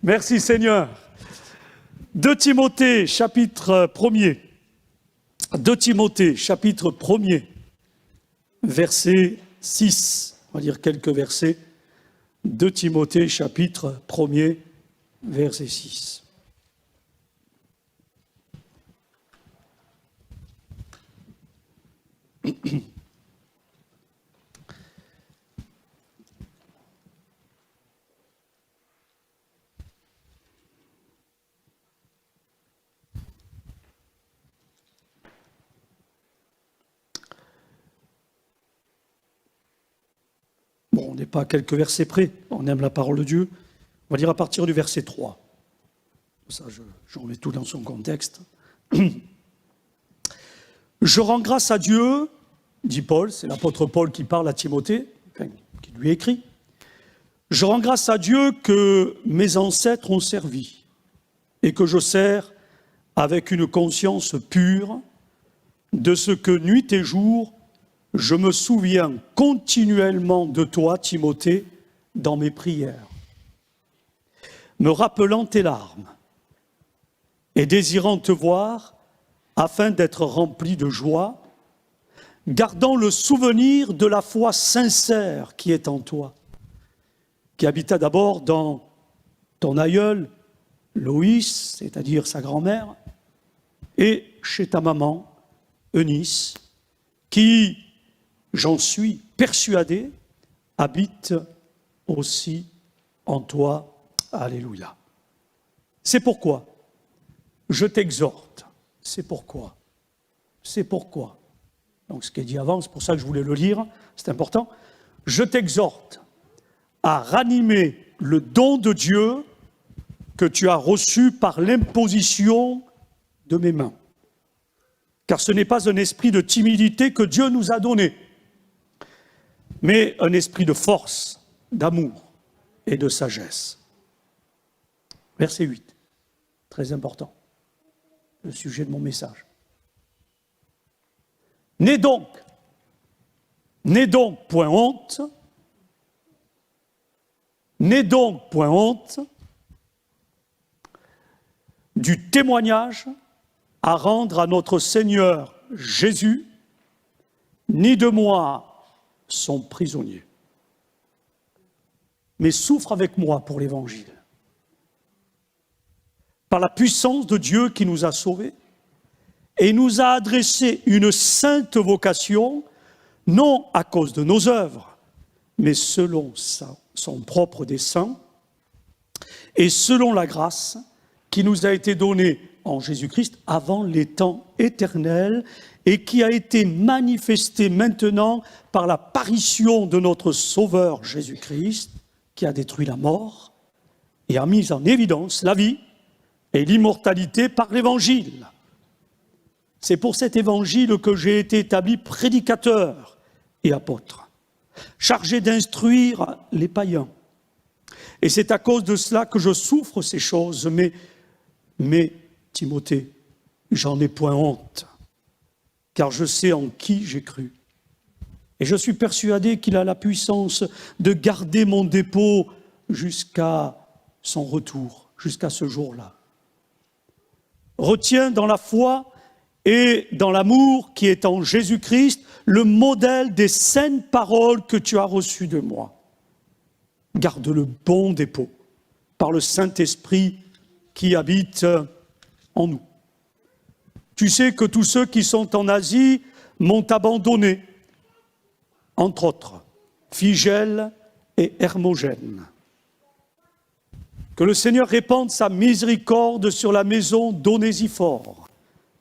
Merci Seigneur. 2 Timothée, chapitre 1er. 2 Timothée, chapitre 1er, verset 6. On va lire quelques versets. 2 Timothée, chapitre 1er, verset 6. Bon, on n'est pas à quelques versets près, on aime la parole de Dieu. On va lire à partir du verset 3. Ça, je remets tout dans son contexte. Je rends grâce à Dieu, dit Paul, c'est l'apôtre Paul qui parle à Timothée, qui lui écrit. Je rends grâce à Dieu que mes ancêtres ont servi et que je sers avec une conscience pure de ce que nuit et jour, je me souviens continuellement de toi, Timothée, dans mes prières, me rappelant tes larmes et désirant te voir afin d'être rempli de joie, gardant le souvenir de la foi sincère qui est en toi, qui habita d'abord dans ton aïeul, Loïs, c'est-à-dire sa grand-mère, et chez ta maman, Eunice, qui, j'en suis persuadé, habite aussi en toi. Alléluia. C'est pourquoi je t'exhorte. C'est pourquoi. Donc ce qui est dit avant, c'est pour ça que je voulais le lire, c'est important. Je t'exhorte à ranimer le don de Dieu que tu as reçu par l'imposition de mes mains. Car ce n'est pas un esprit de timidité que Dieu nous a donné, mais un esprit de force, d'amour et de sagesse. Verset 8, très important, le sujet de mon message. N'aie donc point honte, du témoignage à rendre à notre Seigneur Jésus, ni de moi son prisonnier, mais souffre avec moi pour l'Évangile. Par la puissance de Dieu qui nous a sauvés et nous a adressé une sainte vocation, non à cause de nos œuvres, mais selon son propre dessein et selon la grâce qui nous a été donnée en Jésus-Christ avant les temps éternels et qui a été manifestée maintenant par l'apparition de notre Sauveur Jésus-Christ qui a détruit la mort et a mis en évidence la vie et l'immortalité par l'Évangile. C'est pour cet Évangile que j'ai été établi prédicateur et apôtre, chargé d'instruire les païens. Et c'est à cause de cela que je souffre ces choses, mais Timothée, j'en ai point honte, car je sais en qui j'ai cru. Et je suis persuadé qu'il a la puissance de garder mon dépôt jusqu'à son retour, jusqu'à ce jour-là. Retiens dans la foi et dans l'amour qui est en Jésus-Christ le modèle des saines paroles que tu as reçues de moi. Garde le bon dépôt par le Saint-Esprit qui habite en nous. Tu sais que tous ceux qui sont en Asie m'ont abandonné, entre autres, Phygèle et Hermogène. Que le Seigneur répande sa miséricorde sur la maison d'Onésiphore,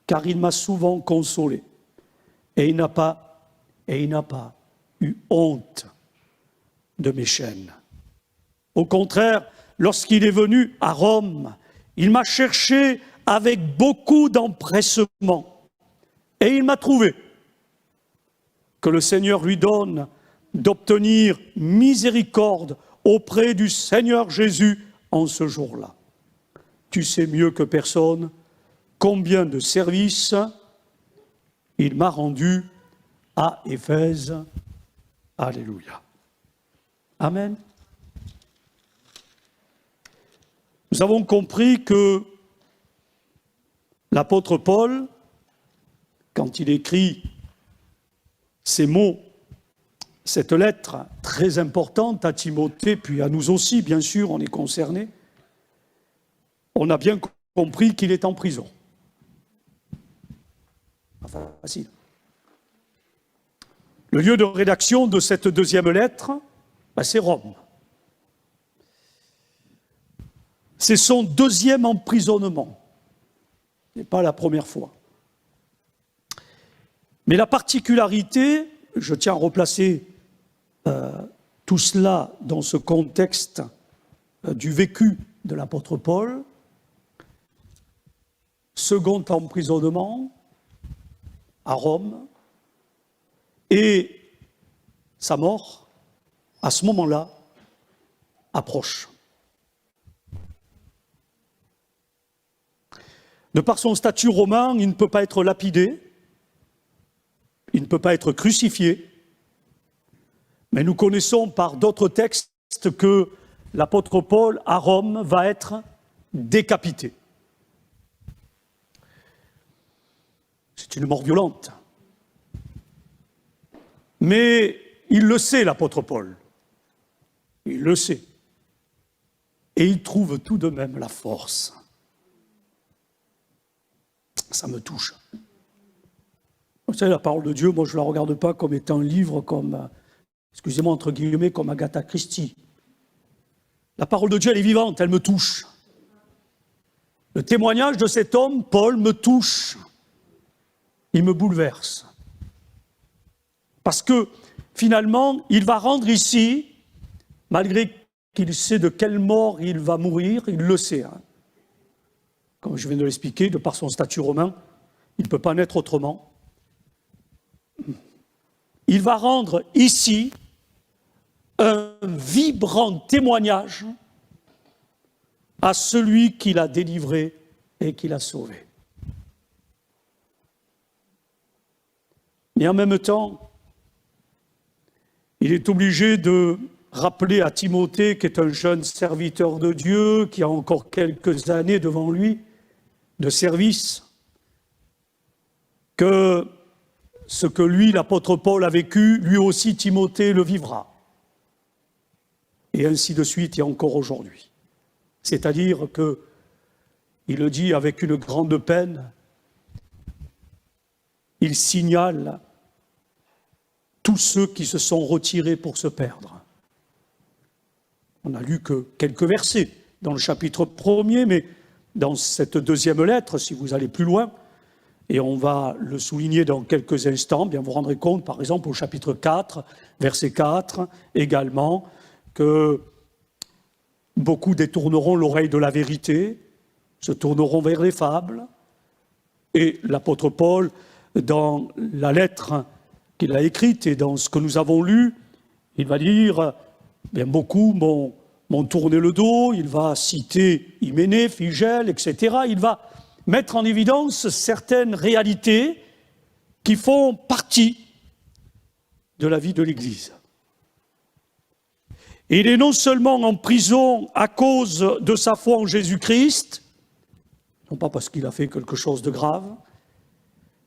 car il m'a souvent consolé, et il n'a pas eu honte de mes chaînes. Au contraire, lorsqu'il est venu à Rome, il m'a cherché avec beaucoup d'empressement, et il m'a trouvé. Que le Seigneur lui donne d'obtenir miséricorde auprès du Seigneur Jésus en ce jour-là. Tu sais mieux que personne combien de services il m'a rendu à Éphèse. Alléluia. Amen. Nous nous avons compris que l'apôtre Paul, quand il écrit ces mots, cette lettre très importante à Timothée, puis à nous aussi, bien sûr, on est concernés, on a bien compris qu'il est en prison. Enfin, facile. Le lieu de rédaction de cette deuxième lettre, c'est Rome. C'est son deuxième emprisonnement. Ce n'est pas la première fois. Mais la particularité, je tiens à replacer tout cela dans ce contexte du vécu de l'apôtre Paul, second emprisonnement à Rome, et sa mort, à ce moment-là, approche. De par son statut romain, il ne peut pas être lapidé, il ne peut pas être crucifié, mais nous connaissons par d'autres textes que l'apôtre Paul, à Rome, va être décapité. C'est une mort violente. Mais il le sait, l'apôtre Paul. Il le sait. Et il trouve tout de même la force. Ça me touche. Vous savez, la parole de Dieu, moi je ne la regarde pas comme étant un livre comme, excusez-moi, entre guillemets, comme Agatha Christie. La parole de Dieu, elle est vivante, elle me touche. Le témoignage de cet homme, Paul, me touche. Il me bouleverse. Parce que, finalement, il va rendre ici, malgré qu'il sait de quelle mort il va mourir, il le sait. Comme je viens de l'expliquer, de par son statut romain, il ne peut pas naître autrement. Il va rendre ici un vibrant témoignage à celui qui l'a délivré et qui l'a sauvé. Et en même temps, il est obligé de rappeler à Timothée, qui est un jeune serviteur de Dieu, qui a encore quelques années devant lui de service, que ce que lui, l'apôtre Paul, a vécu, lui aussi Timothée le vivra. Et ainsi de suite, et encore aujourd'hui. C'est-à-dire que, il le dit avec une grande peine, il signale tous ceux qui se sont retirés pour se perdre. On n'a lu que quelques versets dans le chapitre 1er, mais dans cette deuxième lettre, si vous allez plus loin, et on va le souligner dans quelques instants, bien vous rendrez compte, par exemple, au chapitre 4, verset 4, également, que beaucoup détourneront l'oreille de la vérité, se tourneront vers les fables, et l'apôtre Paul, dans la lettre qu'il a écrite et dans ce que nous avons lu, il va dire, bien beaucoup m'ont tourné le dos, il va citer Hyménée, Phygèle, etc. Il va mettre en évidence certaines réalités qui font partie de la vie de l'Église. Et il est non seulement en prison à cause de sa foi en Jésus-Christ, non pas parce qu'il a fait quelque chose de grave,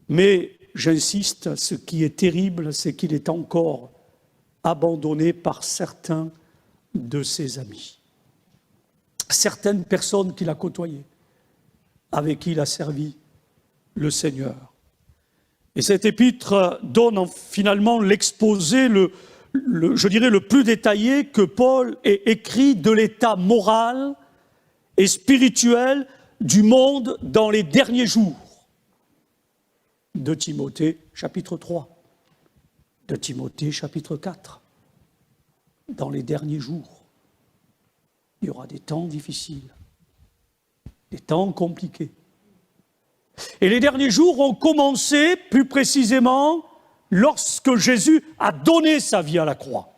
mais j'insiste, ce qui est terrible, c'est qu'il est encore abandonné par certains de ses amis. Certaines personnes qu'il a côtoyées, avec qui il a servi le Seigneur. Et cet épître donne finalement l'exposé, je dirais le plus détaillé que Paul ait écrit de l'état moral et spirituel du monde dans les derniers jours. De Timothée, chapitre 3, de Timothée, chapitre 4. Dans les derniers jours, il y aura des temps difficiles, des temps compliqués. Et les derniers jours ont commencé, plus précisément, lorsque Jésus a donné sa vie à la croix.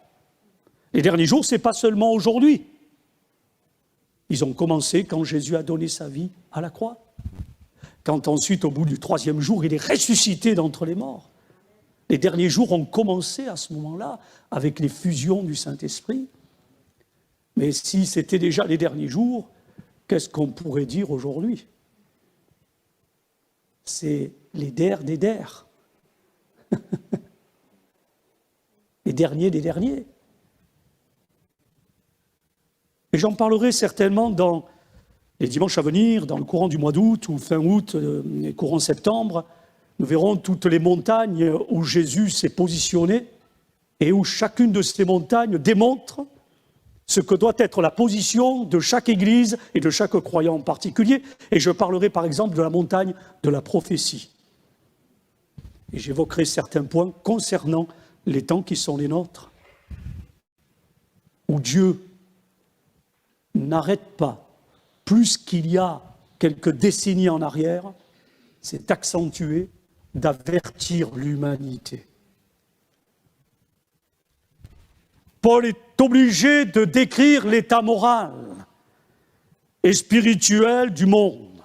Les derniers jours, ce n'est pas seulement aujourd'hui. Ils ont commencé quand Jésus a donné sa vie à la croix. Quand ensuite, au bout du 3e jour, il est ressuscité d'entre les morts. Les derniers jours ont commencé à ce moment-là, avec les fusions du Saint-Esprit. Mais si c'était déjà les derniers jours, qu'est-ce qu'on pourrait dire aujourd'hui? C'est les der des der. Les derniers des derniers. Et j'en parlerai certainement dans les dimanches à venir, dans le courant du mois d'août ou fin août, courant septembre. Nous verrons toutes les montagnes où Jésus s'est positionné et où chacune de ces montagnes démontre ce que doit être la position de chaque Église et de chaque croyant en particulier. Et je parlerai par exemple de la montagne de la prophétie. Et j'évoquerai certains points concernant les temps qui sont les nôtres, où Dieu n'arrête pas, plus qu'il y a quelques décennies en arrière, s'est accentué d'avertir l'humanité. Paul est obligé de décrire l'état moral et spirituel du monde.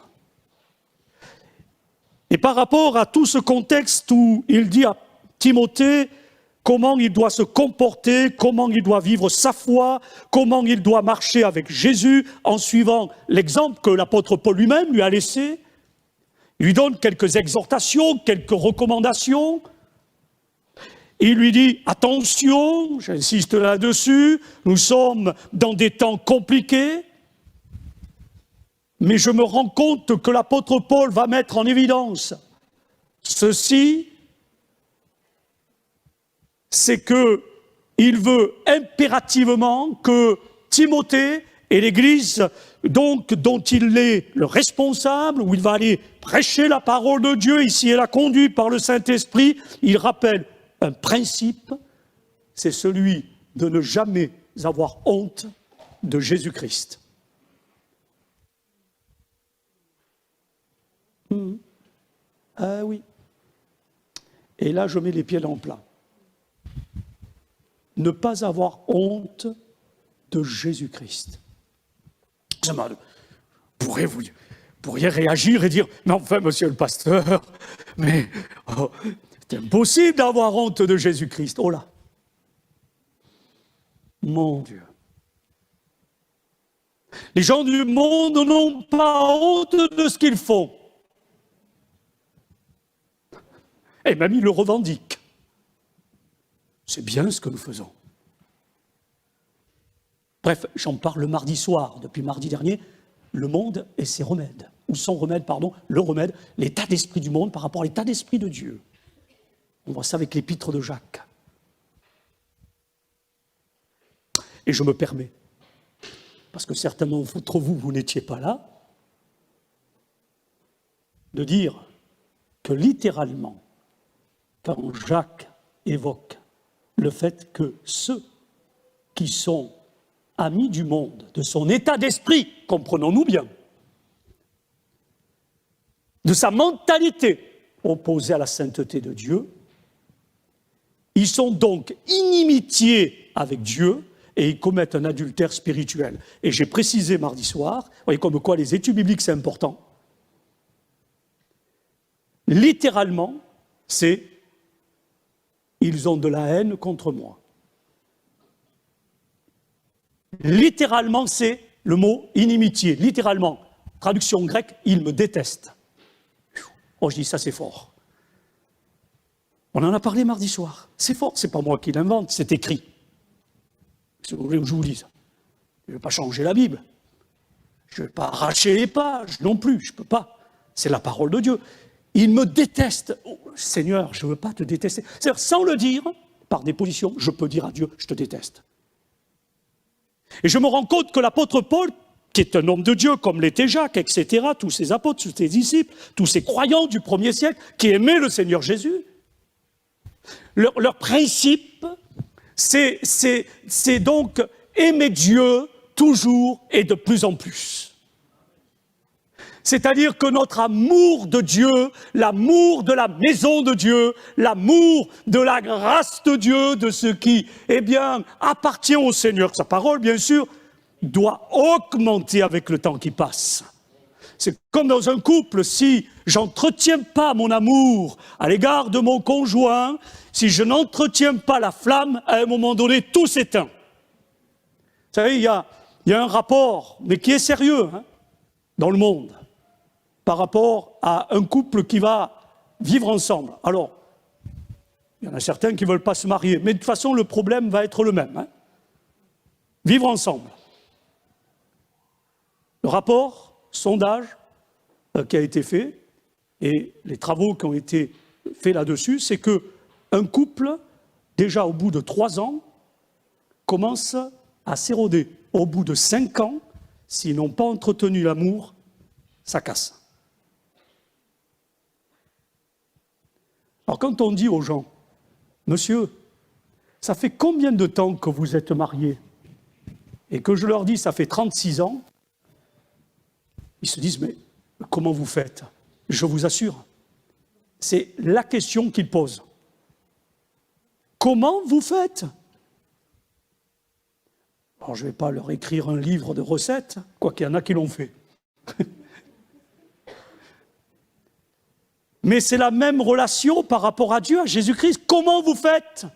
Et par rapport à tout ce contexte où il dit à Timothée comment il doit se comporter, comment il doit vivre sa foi, comment il doit marcher avec Jésus en suivant l'exemple que l'apôtre Paul lui-même lui a laissé, il lui donne quelques exhortations, quelques recommandations. Il lui dit, attention, j'insiste là-dessus, nous sommes dans des temps compliqués, mais je me rends compte que l'apôtre Paul va mettre en évidence ceci, c'est qu'il veut impérativement que Timothée et l'Église, donc, dont il est le responsable, où il va aller prêcher la parole de Dieu, ici et là conduit par le Saint-Esprit, il rappelle un principe, c'est celui de ne jamais avoir honte de Jésus-Christ. Ah oui. Et là, je mets les pieds dans le plat. Ne pas avoir honte de Jésus-Christ. Vous pourriez réagir et dire, mais enfin, monsieur le pasteur, mais c'est impossible d'avoir honte de Jésus-Christ. Oh là, mon Dieu. Les gens du monde n'ont pas honte de ce qu'ils font. Et même ils le revendiquent. C'est bien ce que nous faisons. Bref, j'en parle le mardi soir, depuis mardi dernier, le monde et ses remèdes. Ou son remède, pardon, le remède, l'état d'esprit du monde par rapport à l'état d'esprit de Dieu. On voit ça avec l'épître de Jacques. Et je me permets, parce que certainement d'entre vous, vous n'étiez pas là, de dire que littéralement, quand Jacques évoque le fait que ceux qui sont amis du monde, de son état d'esprit, comprenons-nous bien, de sa mentalité opposée à la sainteté de Dieu, ils sont donc inimitiés avec Dieu et ils commettent un adultère spirituel. Et j'ai précisé mardi soir, vous voyez comme quoi les études bibliques c'est important, littéralement, c'est ils ont de la haine contre moi. Littéralement, c'est le mot inimitié. Littéralement, traduction grecque, ils me détestent. Oh, je dis ça, c'est fort. On en a parlé mardi soir. C'est fort, c'est pas moi qui l'invente, c'est écrit. Si vous voulez que je vous dise. Je ne vais pas changer la Bible. Je ne vais pas arracher les pages non plus, je ne peux pas. C'est la parole de Dieu. Ils me détestent. Oh, Seigneur, je ne veux pas te détester. C'est-à-dire, sans le dire, par des positions, je peux dire à Dieu, je te déteste. Et je me rends compte que l'apôtre Paul, qui est un homme de Dieu, comme l'était Jacques, etc., tous ces apôtres, tous ces disciples, tous ces croyants du premier siècle, qui aimaient le Seigneur Jésus, leur principe, c'est donc aimer Dieu toujours et de plus en plus. C'est-à-dire que notre amour de Dieu, l'amour de la maison de Dieu, l'amour de la grâce de Dieu, de ce qui, appartient au Seigneur, sa parole, bien sûr, doit augmenter avec le temps qui passe. C'est comme dans un couple, si j'entretiens pas mon amour à l'égard de mon conjoint, si je n'entretiens pas la flamme, à un moment donné, tout s'éteint. Vous savez, il y a un rapport, mais qui est sérieux, hein. dans le monde par rapport à un couple qui va vivre ensemble. Alors, il y en a certains qui ne veulent pas se marier, mais de toute façon, le problème va être le même. Vivre ensemble. Le rapport, sondage qui a été fait, et les travaux qui ont été faits là-dessus, c'est qu'un couple, déjà au bout de 3 ans, commence à s'éroder. Au bout de 5 ans, s'ils n'ont pas entretenu l'amour, ça casse. Alors quand on dit aux gens, monsieur, ça fait combien de temps que vous êtes mariés? Et que je leur dis, ça fait 36 ans, ils se disent, mais comment vous faites? Je vous assure, c'est la question qu'ils posent. Comment vous faites? Alors je ne vais pas leur écrire un livre de recettes, quoi qu'il y en a qui l'ont fait. Mais c'est la même relation par rapport à Dieu, à Jésus-Christ. Comment vous faites?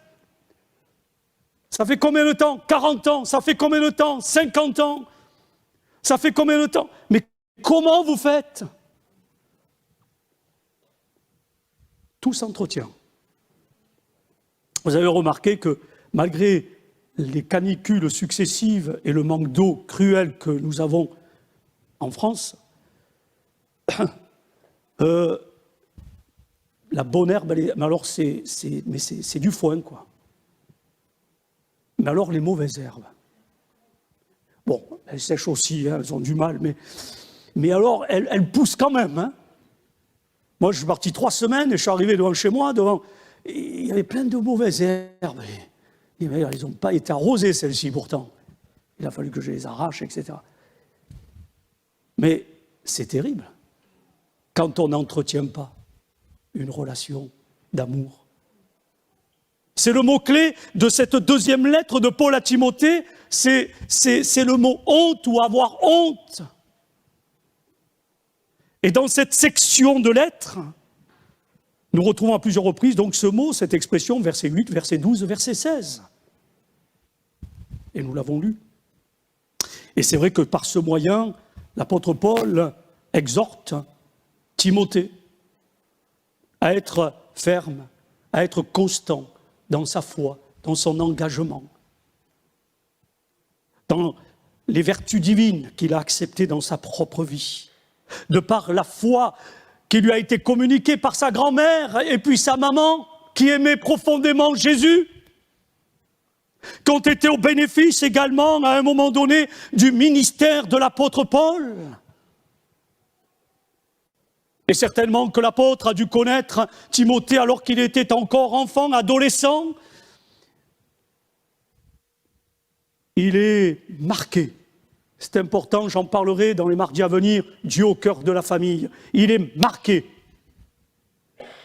Ça fait combien de temps? 40 ans. Ça fait combien de temps? 50 ans. Ça fait combien de temps? Mais comment vous faites? Tout s'entretient. Vous avez remarqué que malgré les canicules successives et le manque d'eau cruel que nous avons en France, la bonne herbe, mais alors c'est du foin, quoi. Mais alors les mauvaises herbes, bon, elles sèchent aussi, elles ont du mal, mais alors elles poussent quand même. Hein. Moi, je suis parti 3 semaines et je suis arrivé devant chez moi, il y avait plein de mauvaises herbes. Et elles n'ont pas été arrosées, celles-ci, pourtant. Il a fallu que je les arrache, etc. Mais c'est terrible quand on n'entretient pas une relation d'amour. C'est le mot-clé de cette 2e lettre de Paul à Timothée, c'est le mot honte ou avoir honte. Et dans cette section de lettres, nous retrouvons à plusieurs reprises donc ce mot, cette expression, verset 8, verset 12, verset 16. Et nous l'avons lu. Et c'est vrai que par ce moyen, l'apôtre Paul exhorte Timothée à être ferme, à être constant dans sa foi, dans son engagement, dans les vertus divines qu'il a acceptées dans sa propre vie, de par la foi qui lui a été communiquée par sa grand-mère et puis sa maman, qui aimait profondément Jésus, qui ont été au bénéfice également, à un moment donné, du ministère de l'apôtre Paul. Et certainement que l'apôtre a dû connaître Timothée alors qu'il était encore enfant, adolescent. Il est marqué. C'est important, j'en parlerai dans les mardis à venir, Dieu au cœur de la famille. Il est marqué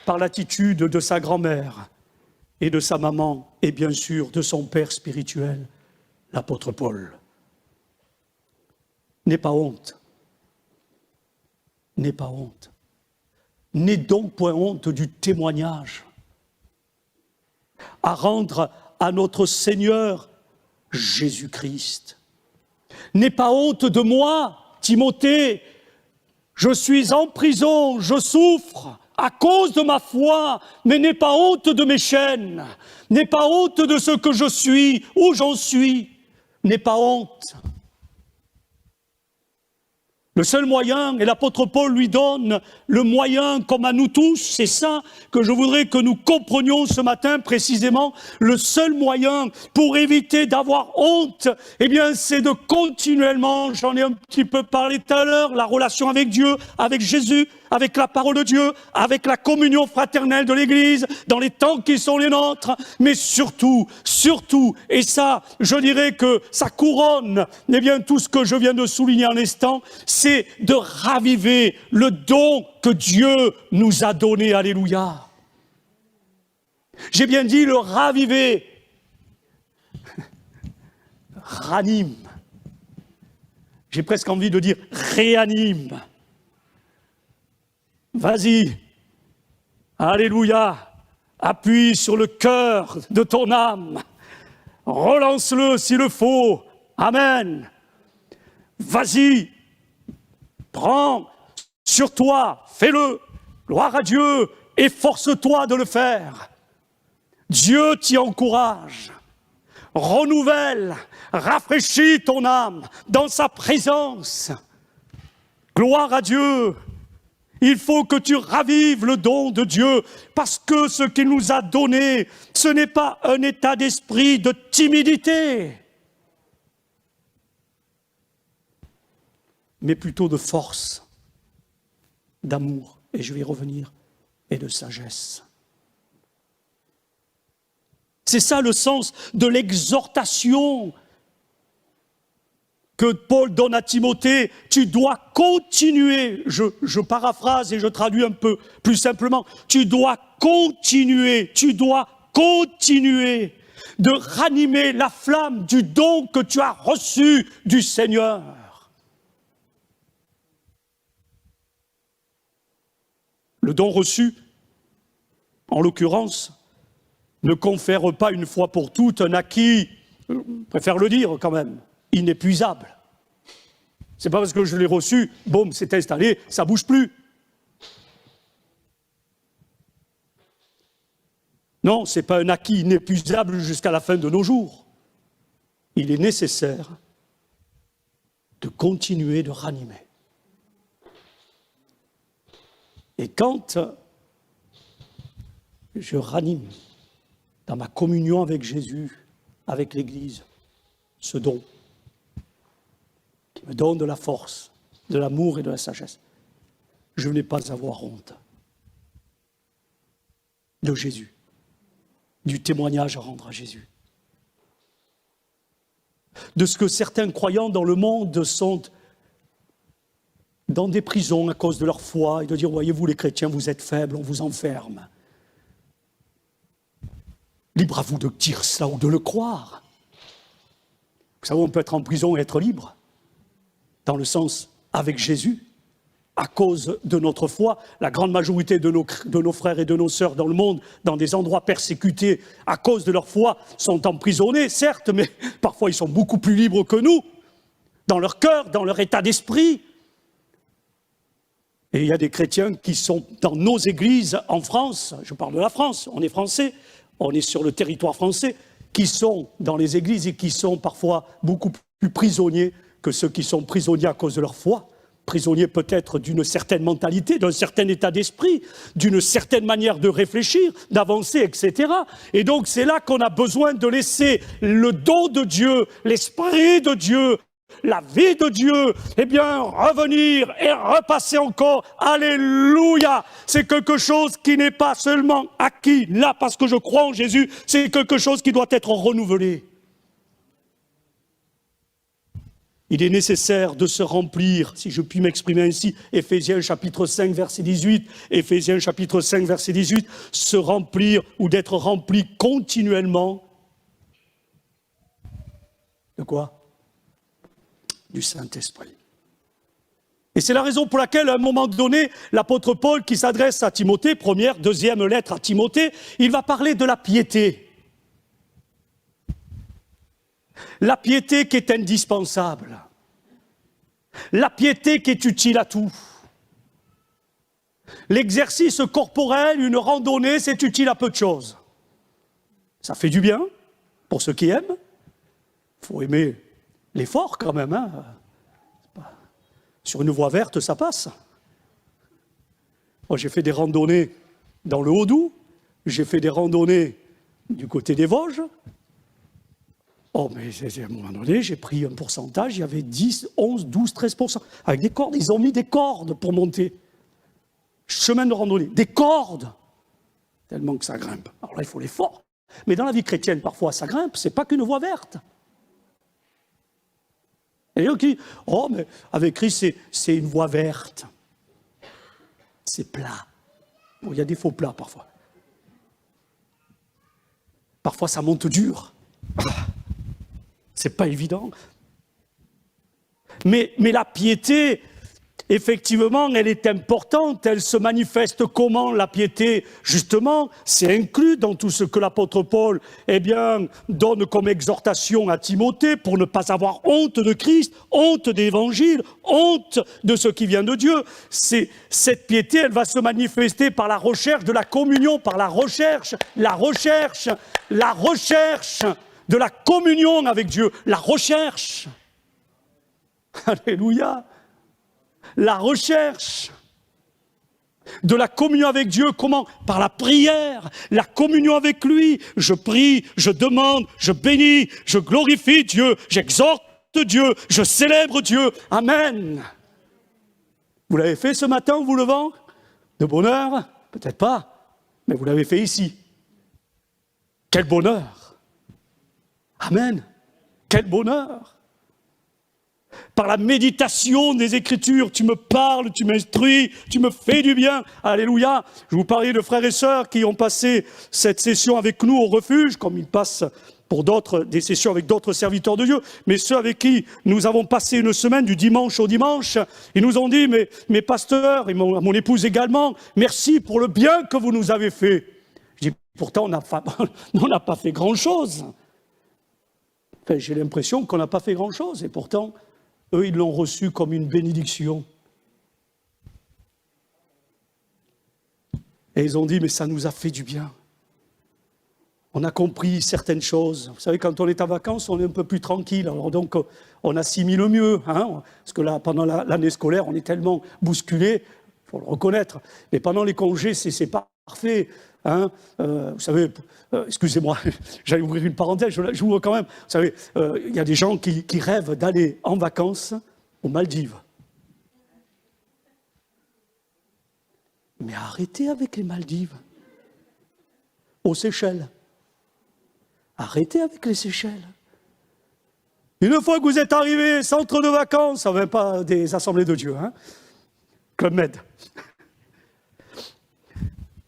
par l'attitude de sa grand-mère et de sa maman et bien sûr de son père spirituel, l'apôtre Paul. N'aie pas honte. N'aie pas honte. N'aie donc point honte du témoignage à rendre à notre Seigneur Jésus-Christ. N'aie pas honte de moi, Timothée, je suis en prison, je souffre à cause de ma foi, mais n'aie pas honte de mes chaînes, n'aie pas honte de ce que je suis, où j'en suis, n'aie pas honte. Le seul moyen, et l'apôtre Paul lui donne le moyen comme à nous tous, c'est ça que je voudrais que nous comprenions ce matin précisément, le seul moyen pour éviter d'avoir honte, eh bien c'est de continuellement, j'en ai un petit peu parlé tout à l'heure, la relation avec Dieu, avec Jésus, avec la parole de Dieu, avec la communion fraternelle de l'Église, dans les temps qui sont les nôtres, mais surtout, et ça, je dirais que ça couronne, eh bien, tout ce que je viens de souligner en instant, c'est de raviver le don que Dieu nous a donné, alléluia. J'ai bien dit le raviver, ranime, j'ai presque envie de dire réanime. Vas-y, alléluia, appuie sur le cœur de ton âme, relance-le s'il le faut, amen. Vas-y, Prends sur toi, fais-le, gloire à Dieu, efforce-toi de le faire. Dieu t'y encourage, renouvelle, rafraîchis ton âme dans sa présence. Gloire à Dieu. Il faut que tu ravives le don de Dieu, parce que ce qu'il nous a donné, ce n'est pas un état d'esprit de timidité, mais plutôt de force, d'amour, et je vais y revenir, et de sagesse. C'est ça le sens de l'exhortation que Paul donne à Timothée. Tu dois continuer, je paraphrase et je traduis un peu plus simplement, tu dois continuer de ranimer la flamme du don que tu as reçu du Seigneur. Le don reçu, en l'occurrence, ne confère pas une fois pour toutes un acquis, je préfère le dire quand même, inépuisable. C'est pas parce que je l'ai reçu, boum, c'est installé, ça bouge plus. Non, c'est pas un acquis inépuisable jusqu'à la fin de nos jours. Il est nécessaire de continuer de ranimer. Et quand je ranime dans ma communion avec Jésus, avec l'Église, ce don qui me donne de la force, de l'amour et de la sagesse, je n'ai pas à avoir honte de Jésus, du témoignage à rendre à Jésus, de ce que certains croyants dans le monde sont dans des prisons à cause de leur foi, et de dire, voyez-vous les chrétiens, vous êtes faibles, on vous enferme. Libre à vous de dire cela ou de le croire. Vous savez, on peut être en prison et être libre, dans le sens avec Jésus, à cause de notre foi. La grande majorité de nos frères et de nos sœurs dans le monde, dans des endroits persécutés, à cause de leur foi, sont emprisonnés, certes, mais parfois ils sont beaucoup plus libres que nous, dans leur cœur, dans leur état d'esprit. Et il y a des chrétiens qui sont dans nos églises en France, je parle de la France, on est français, on est sur le territoire français, qui sont dans les églises et qui sont parfois beaucoup plus prisonniers que ceux qui sont prisonniers à cause de leur foi, prisonniers peut-être d'une certaine mentalité, d'un certain état d'esprit, d'une certaine manière de réfléchir, d'avancer, etc. Et donc c'est là qu'on a besoin de laisser le don de Dieu, l'Esprit de Dieu, la vie de Dieu, eh bien, revenir et repasser encore. Alléluia! C'est quelque chose qui n'est pas seulement acquis, là, parce que je crois en Jésus, c'est quelque chose qui doit être renouvelé. Il est nécessaire de se remplir, si je puis m'exprimer ainsi, Éphésiens chapitre 5, verset 18, Éphésiens chapitre 5, verset 18, se remplir ou d'être rempli continuellement. De quoi? Du Saint-Esprit. Et c'est la raison pour laquelle, à un moment donné, l'apôtre Paul, qui s'adresse à Timothée, première, deuxième lettre à Timothée, il va parler de la piété. La piété qui est indispensable. La piété qui est utile à tout. L'exercice corporel, une randonnée, c'est utile à peu de choses. Ça fait du bien, pour ceux qui aiment. Il faut aimer l'effort quand même, hein. Sur une voie verte, ça passe. Moi, j'ai fait des randonnées dans le Haut-Doubs, j'ai fait des randonnées du côté des Vosges. Oh, mais à un moment donné, j'ai pris un pourcentage, il y avait 10, 11, 12, 13%. Avec des cordes, ils ont mis des cordes pour monter. Chemin de randonnée, des cordes. Tellement que ça grimpe. Alors là, il faut l'effort. Mais dans la vie chrétienne, parfois, ça grimpe, c'est pas qu'une voie verte. Et les gens qui disent, oh, mais avec Christ, c'est une voie verte. C'est plat. Bon, il y a des faux plats parfois. Parfois, ça monte dur. C'est pas évident. Mais la piété, effectivement, elle est importante. Elle se manifeste comment, la piété? Justement, c'est inclus dans tout ce que l'apôtre Paul, donne comme exhortation à Timothée pour ne pas avoir honte de Christ, honte de l'Évangile, honte de ce qui vient de Dieu. Cette piété, elle va se manifester par la recherche de la communion, par la recherche de la communion avec Dieu, la recherche. Alléluia. La recherche de la communion avec Dieu, comment? Par la prière, la communion avec lui. Je prie, je demande, je bénis, je glorifie Dieu, j'exhorte Dieu, je célèbre Dieu. Amen. Vous l'avez fait ce matin en vous levant? De bonne heure? Peut-être pas, mais vous l'avez fait ici. Quel bonheur! Amen. Quel bonheur! Par la méditation des Écritures, tu me parles, tu m'instruis, tu me fais du bien. Alléluia. Je vous parlais de frères et sœurs qui ont passé cette session avec nous au refuge, comme ils passent pour des sessions avec d'autres serviteurs de Dieu. Mais ceux avec qui nous avons passé une semaine du dimanche au dimanche, ils nous ont dit, mais pasteurs, et mon épouse également, merci pour le bien que vous nous avez fait. Je dis, pourtant, on n'a pas fait grand-chose. Enfin, j'ai l'impression qu'on n'a pas fait grand-chose, et pourtant, eux, ils l'ont reçu comme une bénédiction. Et ils ont dit, mais ça nous a fait du bien. On a compris certaines choses. Vous savez, quand on est en vacances, on est un peu plus tranquille. Alors donc, on assimile mieux. Parce que là, pendant l'année scolaire, on est tellement bousculé, il faut le reconnaître. Mais pendant les congés, c'est parfait. Vous savez, excusez-moi, j'allais ouvrir une parenthèse, je ouvre quand même. Vous savez, il y a des gens qui rêvent d'aller en vacances aux Maldives. Mais arrêtez avec les Maldives. Aux Seychelles. Arrêtez avec les Seychelles. Une fois que vous êtes arrivé, centre de vacances, ça ne vient pas des assemblées de Dieu, Club Med.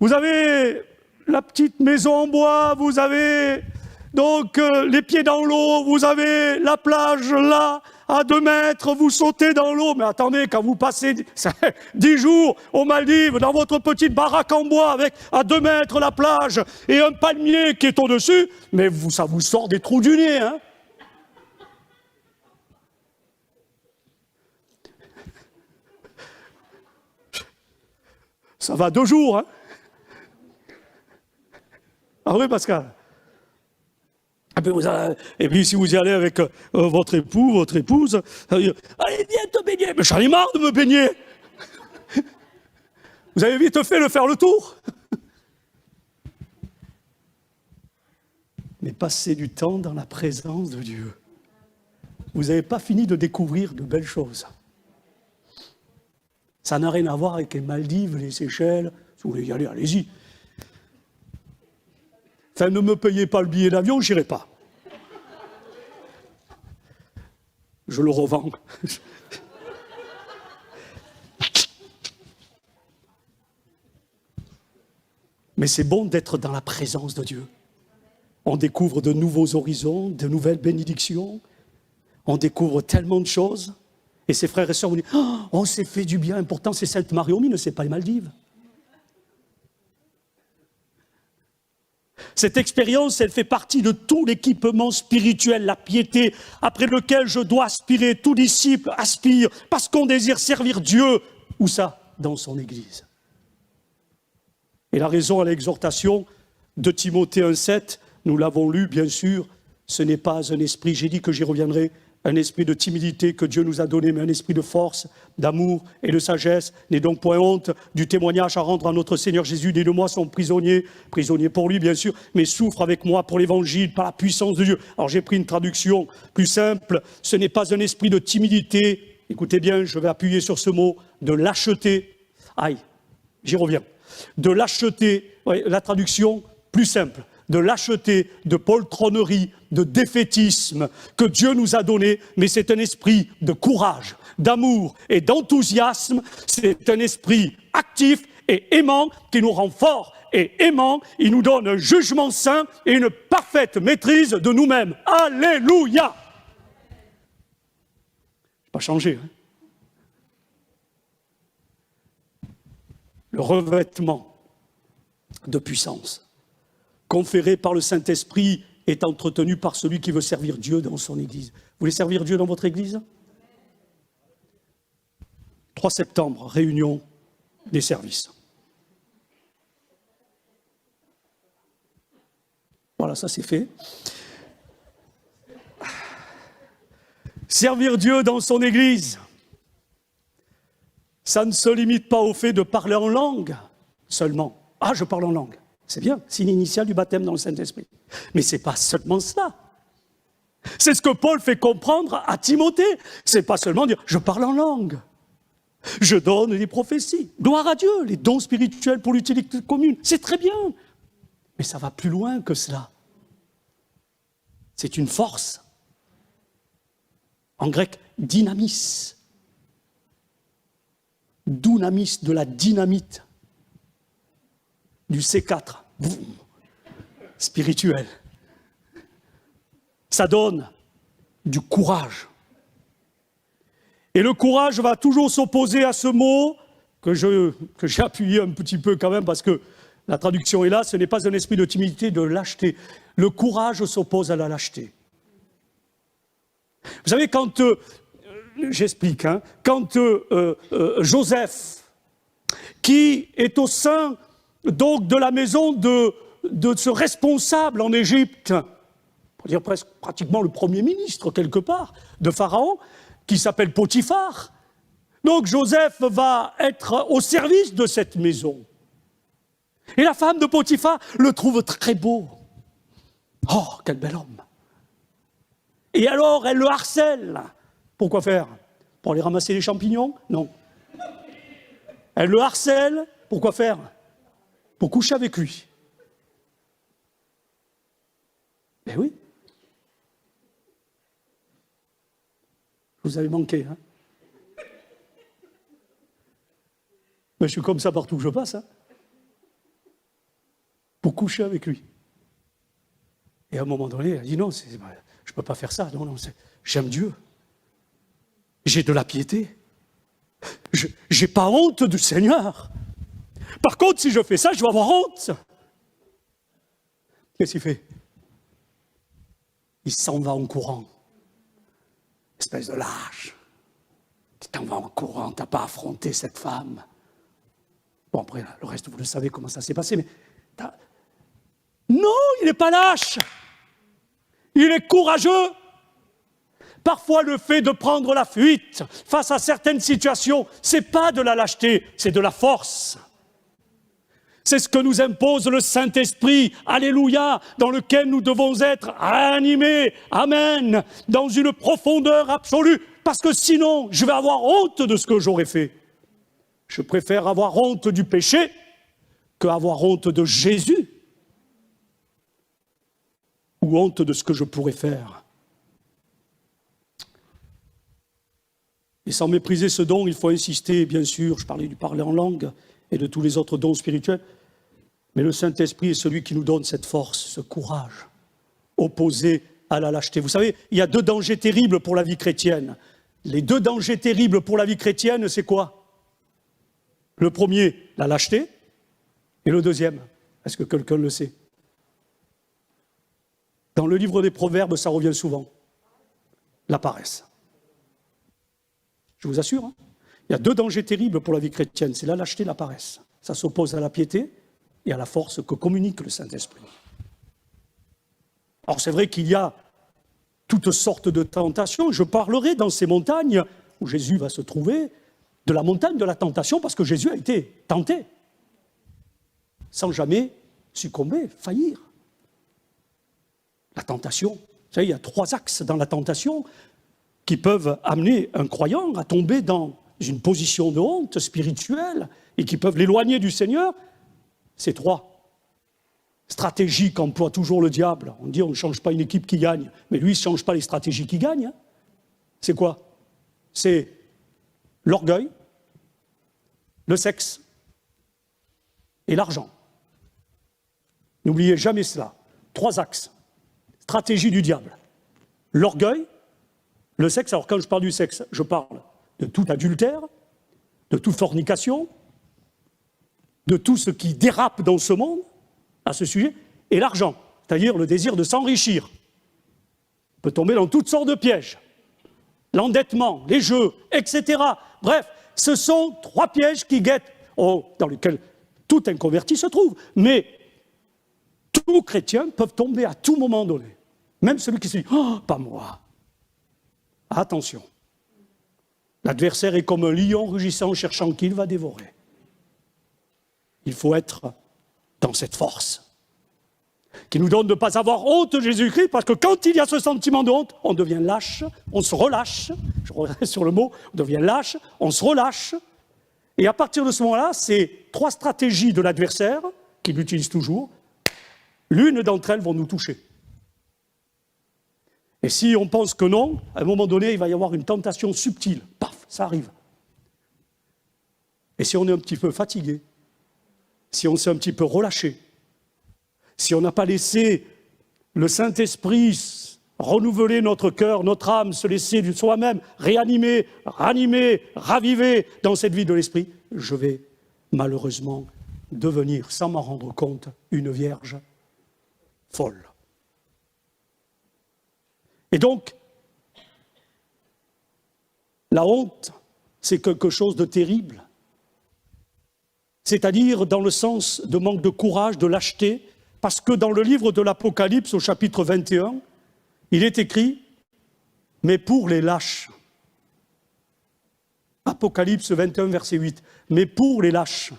Vous avez la petite maison en bois, vous avez donc les pieds dans l'eau, vous avez la plage là, à 2 mètres, vous sautez dans l'eau. Mais attendez, quand vous passez 10 jours aux Maldives, dans votre petite baraque en bois, avec à 2 mètres la plage et un palmier qui est au-dessus, mais ça vous sort des trous du nez, Ça va 2 jours, Ah oui, Pascal. Et puis si vous y allez avec votre époux, votre épouse, allez, viens te baigner. Mais j'en ai marre de me baigner. Vous avez vite fait de faire le tour. Mais passez du temps dans la présence de Dieu. Vous n'avez pas fini de découvrir de belles choses. Ça n'a rien à voir avec les Maldives, les Seychelles. Si vous voulez y aller, allez-y. Enfin, ne me payez pas le billet d'avion, je n'irai pas. Je le revends. Mais c'est bon d'être dans la présence de Dieu. On découvre de nouveaux horizons, de nouvelles bénédictions. On découvre tellement de choses. Et ses frères et sœurs vous disent, on s'est fait du bien. Pourtant, c'est Sainte-Marie-aux-Mines, ce n'est pas les Maldives. Cette expérience, elle fait partie de tout l'équipement spirituel, la piété, après lequel je dois aspirer, tout disciple aspire, parce qu'on désire servir Dieu. Où ça? Dans son Église. Et la raison à l'exhortation de Timothée 1,7, nous l'avons lu bien sûr, ce n'est pas un esprit, j'ai dit que j'y reviendrai, un esprit de timidité que Dieu nous a donné, mais un esprit de force, d'amour et de sagesse. N'est donc point honte du témoignage à rendre à notre Seigneur Jésus. Des 2 mois sont prisonniers pour lui bien sûr, mais souffre avec moi pour l'évangile, par la puissance de Dieu. Alors j'ai pris une traduction plus simple, ce n'est pas un esprit de timidité, écoutez bien, je vais appuyer sur ce mot, de lâcheté. Aïe, j'y reviens. De lâcheté, la traduction plus simple. De lâcheté, de poltronnerie, de défaitisme que Dieu nous a donné, mais c'est un esprit de courage, d'amour et d'enthousiasme. C'est un esprit actif et aimant qui nous rend forts et aimants. Il nous donne un jugement saint et une parfaite maîtrise de nous-mêmes. Alléluia! Pas changé, le revêtement de puissance conféré par le Saint-Esprit est entretenu par celui qui veut servir Dieu dans son Église. Vous voulez servir Dieu dans votre Église ? 3 septembre, réunion des services. Voilà, ça c'est fait. Servir Dieu dans son Église, ça ne se limite pas au fait de parler en langue seulement. Ah, je parle en langue. C'est bien, c'est l'initiale du baptême dans le Saint-Esprit. Mais ce n'est pas seulement cela. C'est ce que Paul fait comprendre à Timothée. Ce n'est pas seulement dire « je parle en langue ». Je donne des prophéties. Gloire à Dieu, les dons spirituels pour l'utilité commune. C'est très bien. Mais ça va plus loin que cela. C'est une force. En grec, dynamis. Dounamis, de la dynamite. Du C4. Boum. Spirituel. Ça donne du courage. Et le courage va toujours s'opposer à ce mot que j'ai appuyé un petit peu quand même parce que la traduction est là, ce n'est pas un esprit de timidité, de lâcheté. Le courage s'oppose à la lâcheté. Vous savez, quand, j'explique, hein, quand Joseph, qui est au sein donc de la maison de ce responsable en Égypte, pour dire presque pratiquement le premier ministre quelque part de Pharaon, qui s'appelle Potiphar. Donc Joseph va être au service de cette maison. Et la femme de Potiphar le trouve très beau. Oh, quel bel homme. Et alors elle le harcèle. Pourquoi faire? Pour aller ramasser les champignons? Non. Elle le harcèle. Pourquoi faire? Pour coucher avec lui. Eh oui. Vous avez manqué, hein? Mais je suis comme ça partout où je passe, hein? Pour coucher avec lui. Et à un moment donné, elle dit non, je ne peux pas faire ça. Non, j'aime Dieu. J'ai de la piété. Je n'ai pas honte du Seigneur. Par contre, si je fais ça, je vais avoir honte. Qu'est-ce qu'il fait? Il s'en va en courant. Espèce de lâche. Tu t'en vas en courant, tu n'as pas affronté cette femme. Bon, après, le reste, vous le savez comment ça s'est passé, mais... Non, il n'est pas lâche. Il est courageux. Parfois, le fait de prendre la fuite face à certaines situations, ce n'est pas de la lâcheté, c'est de la force. C'est ce que nous impose le Saint-Esprit, alléluia, dans lequel nous devons être animés, amen, dans une profondeur absolue, parce que sinon, je vais avoir honte de ce que j'aurais fait. Je préfère avoir honte du péché qu'avoir honte de Jésus, ou honte de ce que je pourrais faire. Et sans mépriser ce don, il faut insister, bien sûr, je parlais du parler en langue, et de tous les autres dons spirituels. Mais le Saint-Esprit est celui qui nous donne cette force, ce courage, opposé à la lâcheté. Vous savez, il y a 2 dangers terribles pour la vie chrétienne. Les 2 dangers terribles pour la vie chrétienne, c'est quoi? Le premier, la lâcheté, et le deuxième, est-ce que quelqu'un le sait? Dans le livre des Proverbes, ça revient souvent, la paresse. Je vous assure, hein. Il y a 2 dangers terribles pour la vie chrétienne, c'est la lâcheté et la paresse. Ça s'oppose à la piété et à la force que communique le Saint-Esprit. Alors c'est vrai qu'il y a toutes sortes de tentations. Je parlerai dans ces montagnes où Jésus va se trouver de la montagne de la tentation parce que Jésus a été tenté sans jamais succomber, faillir. La tentation, vous savez, il y a 3 axes dans la tentation qui peuvent amener un croyant à tomber dans une position de honte spirituelle et qui peuvent l'éloigner du Seigneur. Ces 3 stratégies qu'emploie toujours le diable. On dit on ne change pas une équipe qui gagne, mais lui il ne change pas les stratégies qui gagnent. Hein. C'est quoi? C'est l'orgueil, le sexe et l'argent. N'oubliez jamais cela. 3 axes. Stratégie du diable. L'orgueil, le sexe. Alors quand je parle du sexe, je parle de tout adultère, de toute fornication, de tout ce qui dérape dans ce monde à ce sujet est l'argent, c'est-à-dire le désir de s'enrichir. On peut tomber dans toutes sortes de pièges. L'endettement, les jeux, etc. Bref, ce sont 3 pièges qui guettent, dans lesquels tout inconverti se trouve. Mais tous chrétiens peuvent tomber à tout moment donné. Même celui qui se dit « Oh, pas moi !» Attention. L'adversaire est comme un lion rugissant cherchant qui il va dévorer. Il faut être dans cette force qui nous donne de ne pas avoir honte de Jésus-Christ, parce que quand il y a ce sentiment de honte, on devient lâche, on se relâche, je reviens sur le mot, on devient lâche, on se relâche, et à partir de ce moment-là, c'est 3 stratégies de l'adversaire, qu'il utilise toujours, l'une d'entre elles vont nous toucher. Et si on pense que non, à un moment donné, il va y avoir une tentation subtile, paf, ça arrive. Et si on est un petit peu fatigué, si on s'est un petit peu relâché, si on n'a pas laissé le Saint-Esprit renouveler notre cœur, notre âme, se laisser de soi-même réanimer, ranimer, raviver dans cette vie de l'Esprit, je vais malheureusement devenir, sans m'en rendre compte, une vierge folle. Et donc, la honte, c'est quelque chose de terrible. C'est-à-dire dans le sens de manque de courage, de lâcheté, parce que dans le livre de l'Apocalypse, au chapitre 21, il est écrit « Mais pour les lâches ». Apocalypse 21, verset 8. « Mais pour les lâches,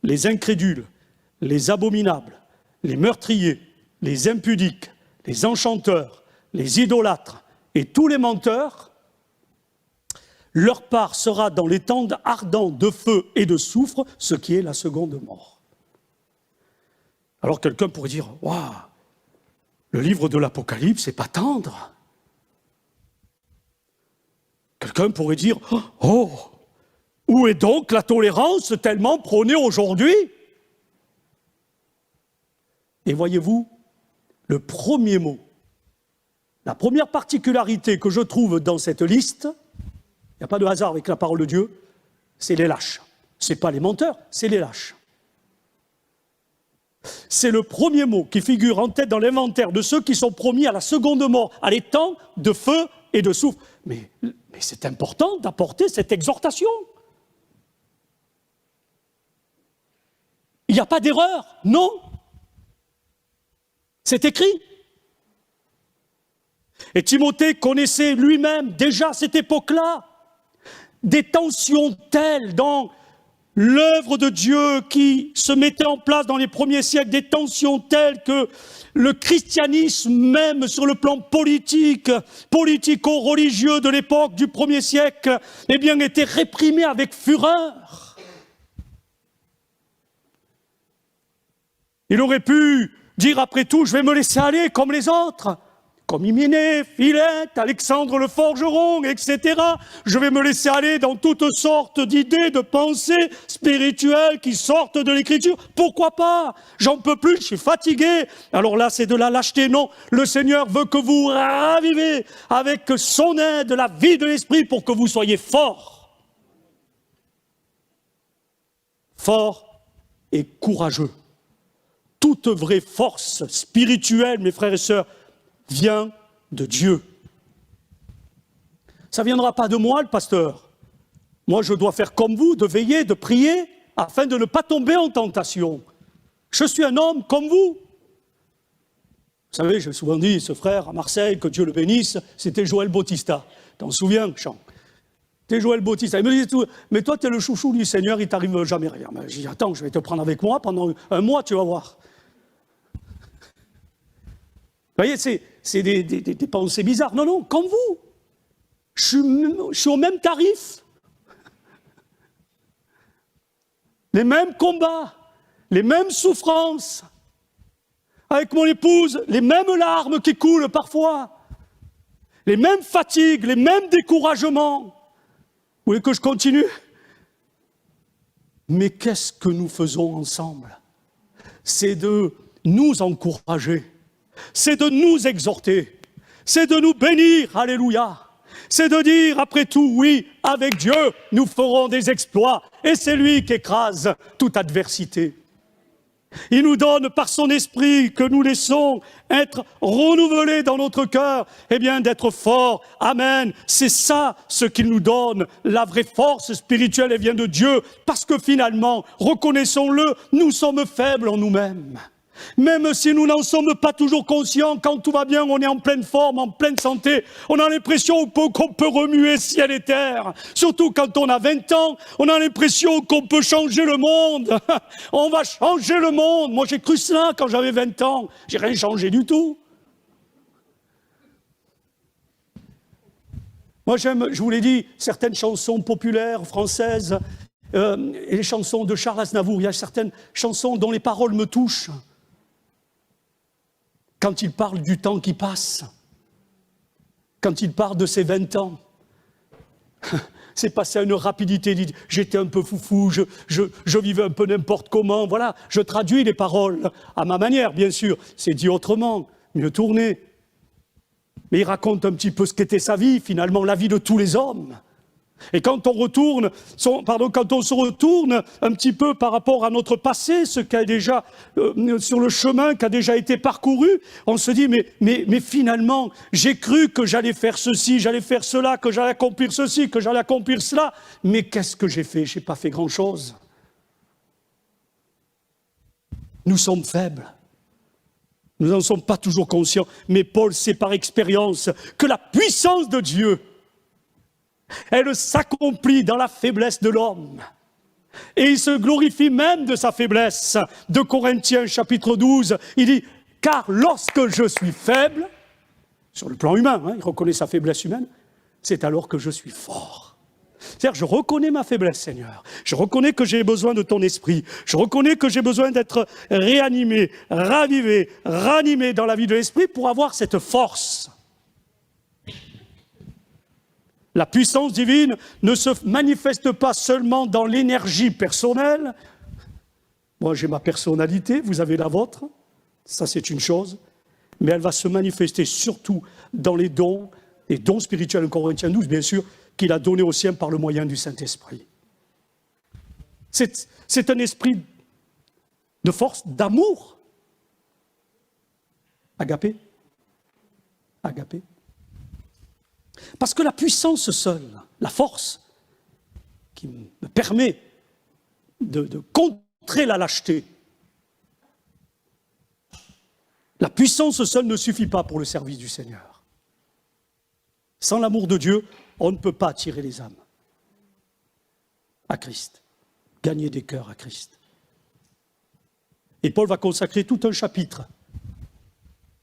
les incrédules, les abominables, les meurtriers, les impudiques, les enchanteurs, les idolâtres et tous les menteurs, leur part sera dans les temps ardents de feu et de soufre, ce qui est la seconde mort. » Alors quelqu'un pourrait dire « Waouh, le livre de l'Apocalypse, c'est pas tendre. » Quelqu'un pourrait dire « Oh, où est donc la tolérance tellement prônée aujourd'hui ?» Et voyez-vous, le premier mot, la première particularité que je trouve dans cette liste, il n'y a pas de hasard avec la parole de Dieu, c'est les lâches. Ce n'est pas les menteurs, c'est les lâches. C'est le premier mot qui figure en tête dans l'inventaire de ceux qui sont promis à la seconde mort, à les temps de feu et de soufre. Mais c'est important d'apporter cette exhortation. Il n'y a pas d'erreur, non. C'est écrit. Et Timothée connaissait lui-même déjà à cette époque-là des tensions telles dans l'œuvre de Dieu qui se mettait en place dans les premiers siècles, des tensions telles que le christianisme, même sur le plan politique, politico-religieux de l'époque du premier siècle, eh bien, était réprimé avec fureur. Il aurait pu dire après tout, je vais me laisser aller comme les autres. Comme Hyménée, Philette, Alexandre le forgeron, etc. Je vais me laisser aller dans toutes sortes d'idées, de pensées spirituelles qui sortent de l'Écriture. Pourquoi pas? J'en peux plus, je suis fatigué. Alors là, c'est de la lâcheté. Non, le Seigneur veut que vous ravivez avec son aide, la vie de l'Esprit, pour que vous soyez forts. Forts et courageux. Toute vraie force spirituelle, mes frères et sœurs, vient de Dieu. Ça ne viendra pas de moi, le pasteur. Moi, je dois faire comme vous, de veiller, de prier, afin de ne pas tomber en tentation. Je suis un homme comme vous. Vous savez, j'ai souvent dit, ce frère à Marseille, que Dieu le bénisse, c'était Joël Bautista. T'en souviens, Jean? C'était Joël Bautista. Il me disait tout, mais toi, tu es le chouchou du Seigneur, il t'arrive jamais rien. J'ai dit, attends, je vais te prendre avec moi pendant un mois, tu vas voir. Vous voyez, c'est des pensées bizarres. Non, non, comme vous. Je suis au même tarif. Les mêmes combats, les mêmes souffrances. Avec mon épouse, les mêmes larmes qui coulent parfois. Les mêmes fatigues, les mêmes découragements. Vous voulez que je continue? Mais qu'est-ce que nous faisons ensemble? C'est de nous encourager. C'est de nous exhorter, c'est de nous bénir, alléluia, C'est de dire, après tout, oui, avec Dieu, nous ferons des exploits. Et c'est lui qui écrase toute adversité. Il nous donne par son esprit que nous laissons être renouvelés dans notre cœur, eh bien d'être forts. Amen. C'est ça ce qu'il nous donne. La vraie force spirituelle, elle vient de Dieu. Parce que finalement, reconnaissons-le, nous sommes faibles en nous-mêmes. Même si nous n'en sommes pas toujours conscients, quand tout va bien, on est en pleine forme, en pleine santé, on a l'impression qu'on peut remuer ciel et terre. Surtout quand on a 20 ans, on a l'impression qu'on peut changer le monde. On va changer le monde. Moi j'ai cru cela quand j'avais 20 ans, j'ai rien changé du tout. Moi j'aime, je vous l'ai dit, certaines chansons populaires françaises, et les chansons de Charles Aznavour, il y a certaines chansons dont les paroles me touchent. Quand il parle du temps qui passe, quand il parle de ses 20 ans, c'est passé à une rapidité, j'étais un peu foufou, je vivais un peu n'importe comment, voilà, je traduis les paroles à ma manière, bien sûr, c'est dit autrement, mieux tourné. Mais il raconte un petit peu ce qu'était sa vie, finalement, la vie de tous les hommes. Et quand on se retourne un petit peu par rapport à notre passé, ce qu'a déjà, sur le chemin qui a déjà été parcouru, on se dit, mais finalement, j'ai cru que j'allais faire ceci, j'allais faire cela, que j'allais accomplir ceci, que j'allais accomplir cela, mais qu'est-ce que j'ai fait? J'ai pas fait grand-chose. Nous sommes faibles. Nous n'en sommes pas toujours conscients, mais Paul sait par expérience que la puissance de Dieu, elle s'accomplit dans la faiblesse de l'homme. Et il se glorifie même de sa faiblesse. De Corinthiens chapitre 12, il dit, car lorsque je suis faible, sur le plan humain, il reconnaît sa faiblesse humaine, c'est alors que je suis fort. C'est-à-dire, je reconnais ma faiblesse, Seigneur. Je reconnais que j'ai besoin de ton esprit. Je reconnais que j'ai besoin d'être réanimé, ravivé, ranimé dans la vie de l'esprit pour avoir cette force. La puissance divine ne se manifeste pas seulement dans l'énergie personnelle. Moi, j'ai ma personnalité, vous avez la vôtre, ça c'est une chose, mais elle va se manifester surtout dans les dons spirituels de Corinthiens 12, bien sûr, qu'il a donnés aux siens par le moyen du Saint-Esprit. C'est un esprit de force, d'amour. Agapé. Agapé. Parce que la puissance seule, la force qui me permet de contrer la lâcheté, la puissance seule ne suffit pas pour le service du Seigneur. Sans l'amour de Dieu, on ne peut pas attirer les âmes à Christ, gagner des cœurs à Christ. Et Paul va consacrer tout un chapitre.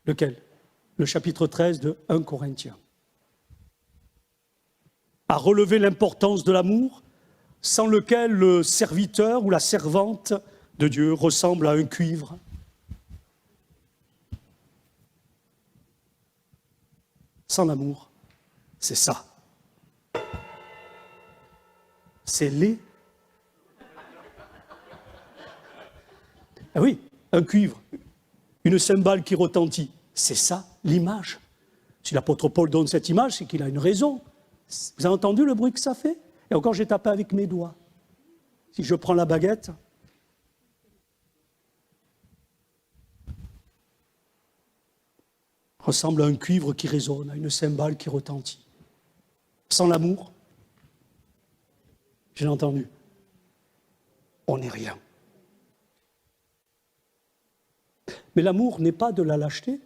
Lequel? Le chapitre 13 de 1 Corinthiens. À relever l'importance de l'amour, sans lequel le serviteur ou la servante de Dieu ressemble à un cuivre. Sans l'amour, c'est ça. C'est laid. Ah oui, un cuivre, une cymbale qui retentit, c'est ça l'image. Si l'apôtre Paul donne cette image, c'est qu'il a une raison. Vous avez entendu le bruit que ça fait? Et encore, j'ai tapé avec mes doigts. Si je prends la baguette, ressemble à un cuivre qui résonne, à une cymbale qui retentit. Sans l'amour, j'ai entendu, on n'est rien. Mais l'amour n'est pas de la lâcheté,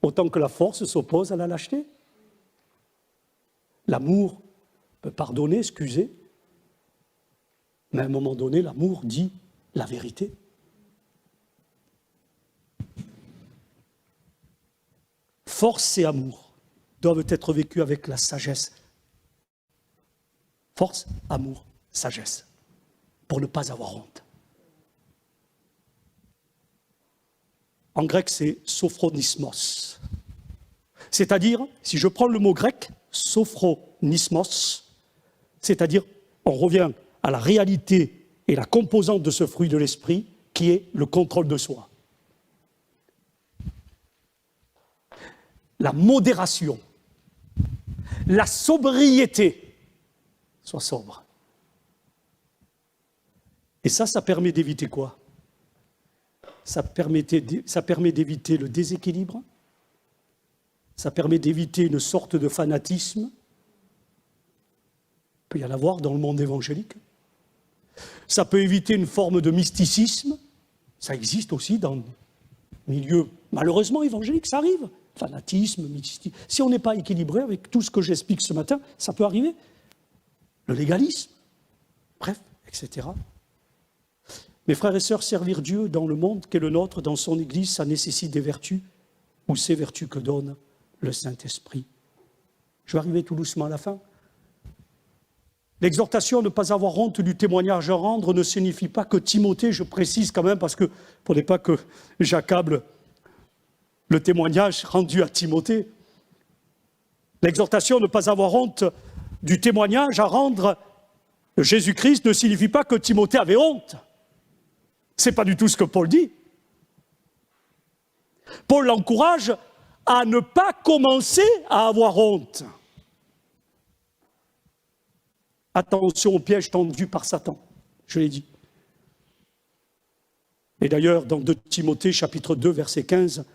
autant que la force s'oppose à la lâcheté. L'amour peut pardonner, excuser, mais à un moment donné, l'amour dit la vérité. Force et amour doivent être vécus avec la sagesse. Force, amour, sagesse, pour ne pas avoir honte. En grec, c'est sophronismos. C'est-à-dire, si je prends le mot grec, sophronismos, c'est-à-dire, on revient à la réalité et la composante de ce fruit de l'esprit, qui est le contrôle de soi. La modération, la sobriété. Sois sobre. Et ça permet d'éviter quoi? Ça permet d'éviter le déséquilibre, ça permet d'éviter une sorte de fanatisme. Il peut y en avoir dans le monde évangélique. Ça peut éviter une forme de mysticisme. Ça existe aussi dans le milieu, malheureusement, évangélique, ça arrive. Fanatisme, mysticisme. Si on n'est pas équilibré avec tout ce que j'explique ce matin, ça peut arriver. Le légalisme, bref, etc. Mes frères et sœurs, servir Dieu dans le monde qu'est le nôtre, dans son Église, ça nécessite des vertus, ou ces vertus que donne le Saint-Esprit. Je vais arriver tout doucement à la fin. L'exhortation à ne pas avoir honte du témoignage à rendre ne signifie pas que Timothée, je précise quand même, parce que pour ne faudrait pas que j'accable le témoignage rendu à Timothée. L'exhortation à ne pas avoir honte du témoignage à rendre de Jésus-Christ ne signifie pas que Timothée avait honte. Ce n'est pas du tout ce que Paul dit. Paul l'encourage à ne pas commencer à avoir honte. Attention au piège tendu par Satan, je l'ai dit. Et d'ailleurs, dans 2 Timothée, chapitre 2, verset 15,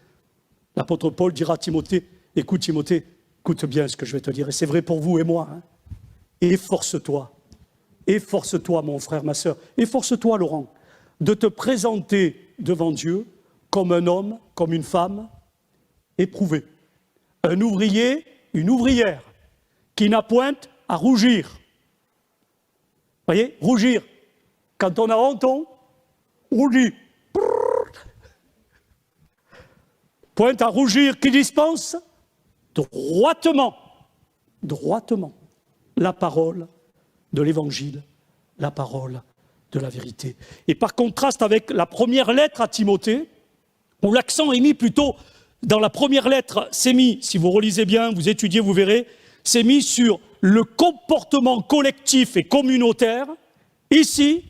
l'apôtre Paul dira à Timothée, écoute Timothée, écoute bien ce que je vais te dire, et c'est vrai pour vous et moi, hein. Efforce-toi, mon frère, ma sœur, efforce-toi, Laurent, de te présenter devant Dieu comme un homme, comme une femme éprouvé, un ouvrier, une ouvrière, qui n'a point à rougir. Vous voyez, rougir. Quand on a honte, on rougit. Point à rougir qui dispense droitement la parole de l'Évangile, la parole de la vérité. Et par contraste avec la première lettre à Timothée, où l'accent est mis plutôt, dans la première lettre, c'est mis, si vous relisez bien, vous étudiez, vous verrez, c'est mis sur le comportement collectif et communautaire. Ici,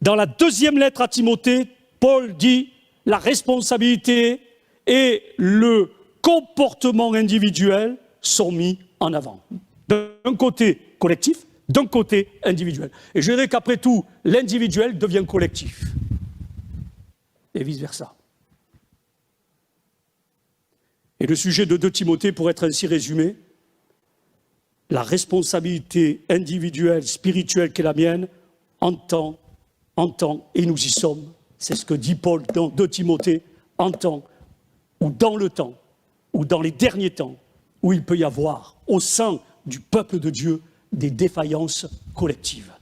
dans la deuxième lettre à Timothée, Paul dit la responsabilité et le comportement individuel sont mis en avant. D'un côté collectif, d'un côté individuel. Et je dirais qu'après tout, l'individuel devient collectif. Et vice-versa. Et le sujet de 2 Timothée pourrait être ainsi résumé. La responsabilité individuelle, spirituelle qui est la mienne, en temps, et nous y sommes. C'est ce que dit Paul dans 2 Timothée, en temps, ou dans le temps, ou dans les derniers temps, où il peut y avoir, au sein du peuple de Dieu, des défaillances collectives.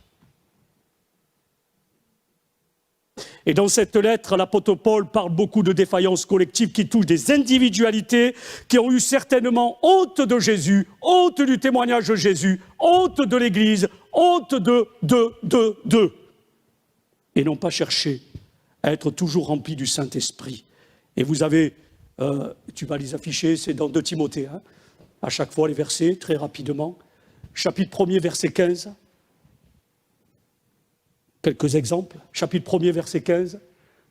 Et dans cette lettre, l'apôtre Paul parle beaucoup de défaillances collectives qui touchent des individualités qui ont eu certainement honte de Jésus, honte du témoignage de Jésus, honte de l'Église, honte de, et n'ont pas cherché à être toujours remplis du Saint-Esprit. Et vous avez, tu vas les afficher, c'est dans 2 Timothée, hein, à chaque fois les versets, très rapidement. Chapitre 1er, verset 15. Quelques exemples. Chapitre 1er, verset 15.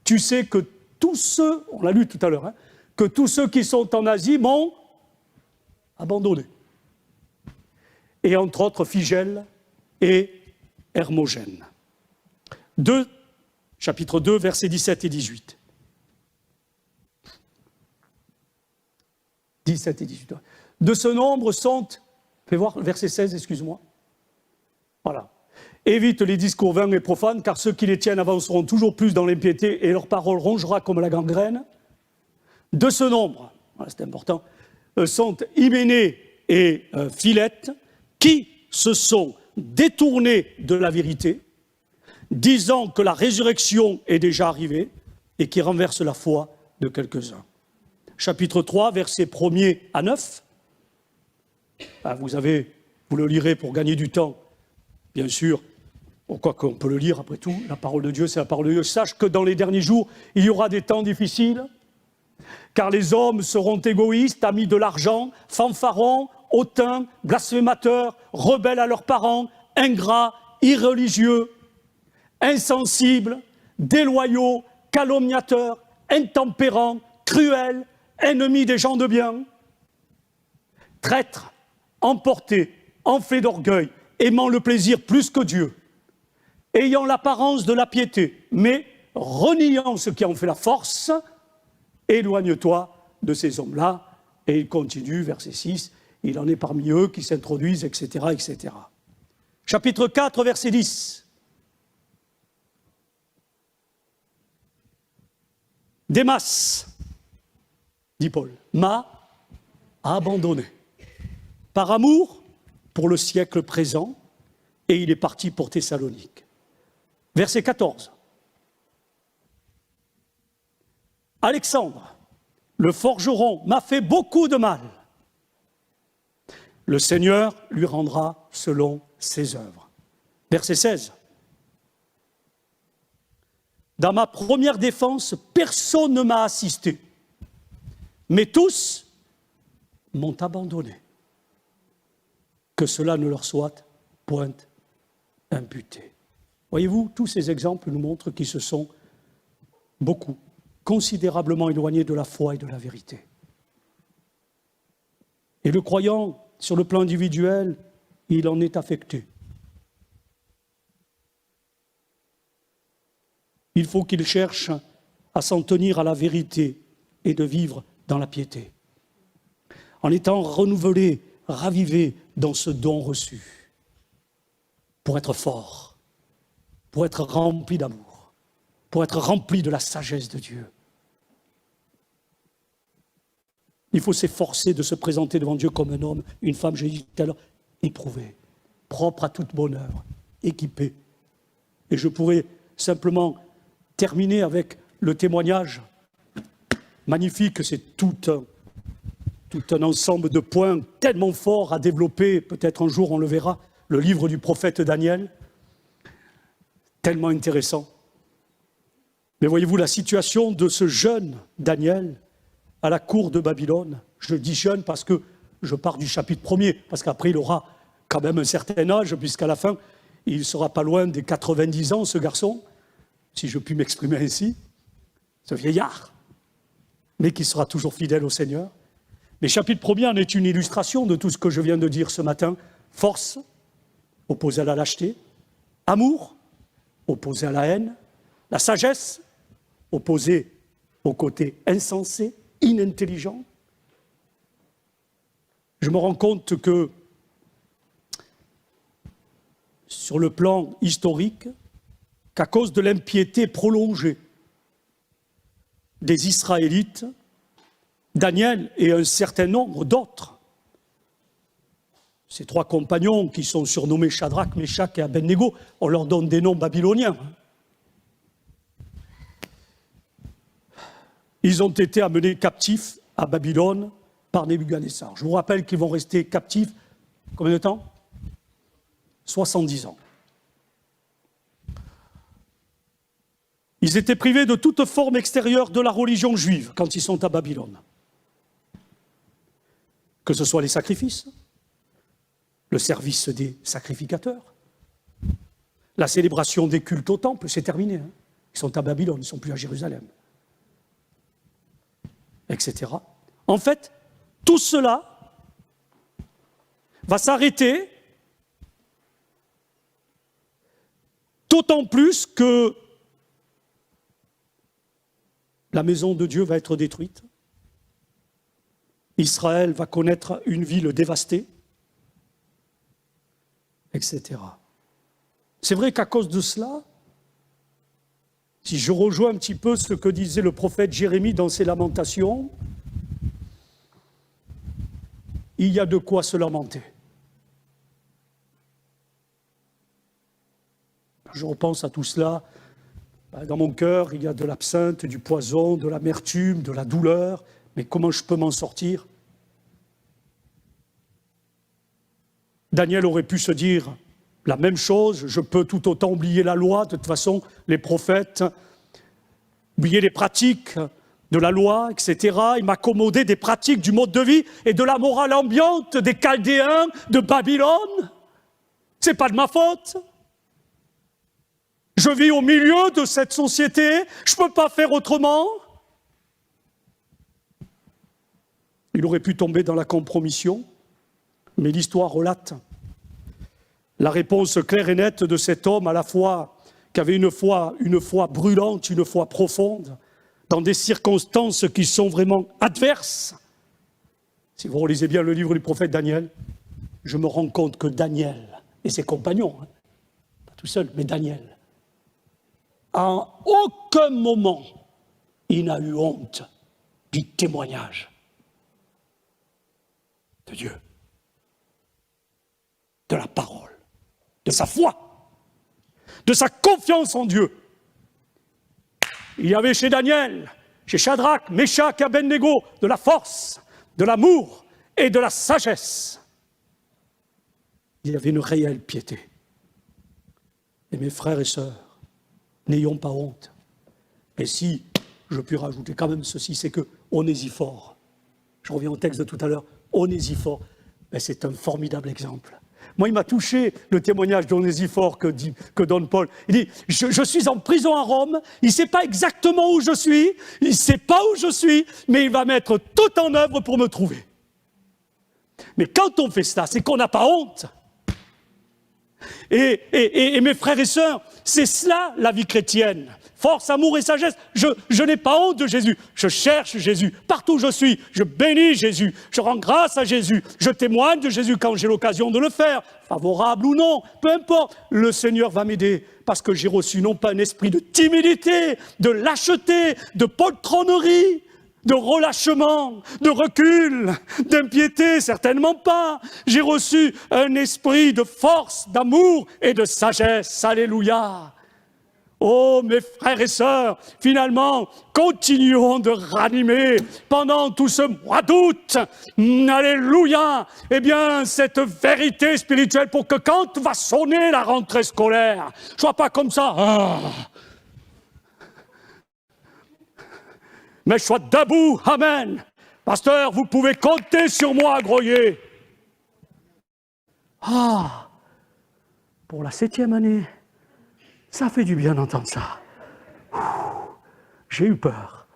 Tu sais que tous ceux, on l'a lu tout à l'heure, hein, que tous ceux qui sont en Asie m'ont abandonné. Et entre autres, Phygèle et Hermogène. Chapitre 2, versets 17 et 18. 17 et 18. De ce nombre sont, fais voir, verset 16, excuse-moi. Voilà. Évite les discours vains et profanes, car ceux qui les tiennent avanceront toujours plus dans l'impiété et leur parole rongera comme la gangrène. De ce nombre, voilà, c'est important, sont Hyménée et Philette, qui se sont détournés de la vérité, disant que la résurrection est déjà arrivée et qui renversent la foi de quelques-uns. Chapitre 3, versets 1er à 9. Vous le lirez pour gagner du temps, bien sûr. Quoi qu'on peut le lire après tout, la parole de Dieu, c'est la parole de Dieu. Sache que dans les derniers jours, il y aura des temps difficiles, car les hommes seront égoïstes, amis de l'argent, fanfarons, hautains, blasphémateurs, rebelles à leurs parents, ingrats, irreligieux, insensibles, déloyaux, calomniateurs, intempérants, cruels, ennemis des gens de bien, traîtres, emporté, enflé d'orgueil, aimant le plaisir plus que Dieu, ayant l'apparence de la piété, mais reniant ce qui en fait la force, éloigne-toi de ces hommes-là. Et il continue, verset 6, il en est parmi eux qui s'introduisent, etc., etc. Chapitre 4, verset 10. Démas, dit Paul, m'a abandonné. Par amour pour le siècle présent, et il est parti pour Thessalonique. Verset 14. Alexandre, le forgeron, m'a fait beaucoup de mal. Le Seigneur lui rendra selon ses œuvres. Verset 16. Dans ma première défense, personne ne m'a assisté, mais tous m'ont abandonné. Que cela ne leur soit point imputé. Voyez-vous, tous ces exemples nous montrent qu'ils se sont beaucoup, considérablement éloignés de la foi et de la vérité. Et le croyant, sur le plan individuel, il en est affecté. Il faut qu'il cherche à s'en tenir à la vérité et de vivre dans la piété, en étant renouvelé, ravivé dans ce don reçu, pour être fort, pour être rempli d'amour, pour être rempli de la sagesse de Dieu. Il faut s'efforcer de se présenter devant Dieu comme un homme, une femme, j'ai dit tout à l'heure, éprouvé, propre à toute bonne œuvre, équipé. Et je pourrais simplement terminer avec le témoignage magnifique, c'est tout un ensemble de points tellement forts à développer, peut-être un jour on le verra, le livre du prophète Daniel, tellement intéressant. Mais voyez-vous la situation de ce jeune Daniel à la cour de Babylone. Je dis jeune parce que je pars du chapitre 1er, parce qu'après il aura quand même un certain âge, puisqu'à la fin, il ne sera pas loin des 90 ans, ce garçon, si je puis m'exprimer ainsi, ce vieillard, mais qui sera toujours fidèle au Seigneur. Mais chapitre 1er en est une illustration de tout ce que je viens de dire ce matin. Force, opposée à la lâcheté, amour, opposé à la haine, la sagesse, opposée au côté insensé, inintelligent. Je me rends compte que, sur le plan historique, qu'à cause de l'impiété prolongée des Israélites, Daniel et un certain nombre d'autres, ces trois compagnons qui sont surnommés Shadrach, Meshach et Abednego, on leur donne des noms babyloniens. Ils ont été amenés captifs à Babylone par Nebuchadnezzar. Je vous rappelle qu'ils vont rester captifs combien de temps ? 70 ans. Ils étaient privés de toute forme extérieure de la religion juive quand ils sont à Babylone. Que ce soit les sacrifices, le service des sacrificateurs, la célébration des cultes au temple, c'est terminé. Ils sont à Babylone, ils ne sont plus à Jérusalem, etc. En fait, tout cela va s'arrêter, d'autant plus que la maison de Dieu va être détruite. Israël va connaître une ville dévastée, etc. C'est vrai qu'à cause de cela, si je rejoins un petit peu ce que disait le prophète Jérémie dans ses lamentations, il y a de quoi se lamenter. Je repense à tout cela. Dans mon cœur, il y a de l'absinthe, du poison, de l'amertume, de la douleur. Mais comment je peux m'en sortir ? Daniel aurait pu se dire la même chose. Je peux tout autant oublier la loi. De toute façon, les prophètes, oublier les pratiques de la loi, etc. Et m'accommoder des pratiques du mode de vie et de la morale ambiante des Chaldéens de Babylone. C'est pas de ma faute. Je vis au milieu de cette société, je ne peux pas faire autrement. Il aurait pu tomber dans la compromission, Mais l'histoire relate la réponse claire et nette de cet homme, à la fois qui avait une foi brûlante, une foi profonde, dans des circonstances qui sont vraiment adverses. Si vous relisez bien le livre du prophète Daniel, je me rends compte que Daniel et ses compagnons, pas tout seul, mais Daniel, à aucun moment, il n'a eu honte du témoignage de Dieu, de la parole, de sa foi, de sa confiance en Dieu. Il y avait chez Daniel, chez Shadrach, Meshach et Abednego, de la force, de l'amour et de la sagesse. Il y avait une réelle piété. Et mes frères et sœurs, n'ayons pas honte. Et si je puis rajouter quand même ceci, c'est que Onésifore, je reviens au texte de tout à l'heure, Onésifore, c'est un formidable exemple. Moi, il m'a touché le témoignage d'Onésifore que donne Paul. Il dit, je suis en prison à Rome, il ne sait pas exactement où je suis, il ne sait pas où je suis, mais il va mettre tout en œuvre pour me trouver. Mais quand on fait ça, c'est qu'on n'a pas honte. Et mes frères et sœurs, c'est cela la vie chrétienne. Force, amour et sagesse. Je n'ai pas honte de Jésus. Je cherche Jésus. Partout où je suis, je bénis Jésus. Je rends grâce à Jésus. Je témoigne de Jésus quand j'ai l'occasion de le faire. Favorable ou non, peu importe. Le Seigneur va m'aider parce que j'ai reçu non pas un esprit de timidité, de lâcheté, de poltronnerie, de relâchement, de recul, d'impiété, certainement pas. J'ai reçu un esprit de force, d'amour et de sagesse. Alléluia. Oh, mes frères et sœurs, finalement, continuons de ranimer pendant tout ce mois d'août, alléluia, eh bien, cette vérité spirituelle pour que quand va sonner la rentrée scolaire, je ne sois pas comme ça, mais je sois debout, amen. Pasteur, vous pouvez compter sur moi à Groyer. Pour la 7e année. Ça fait du bien d'entendre ça. J'ai eu peur.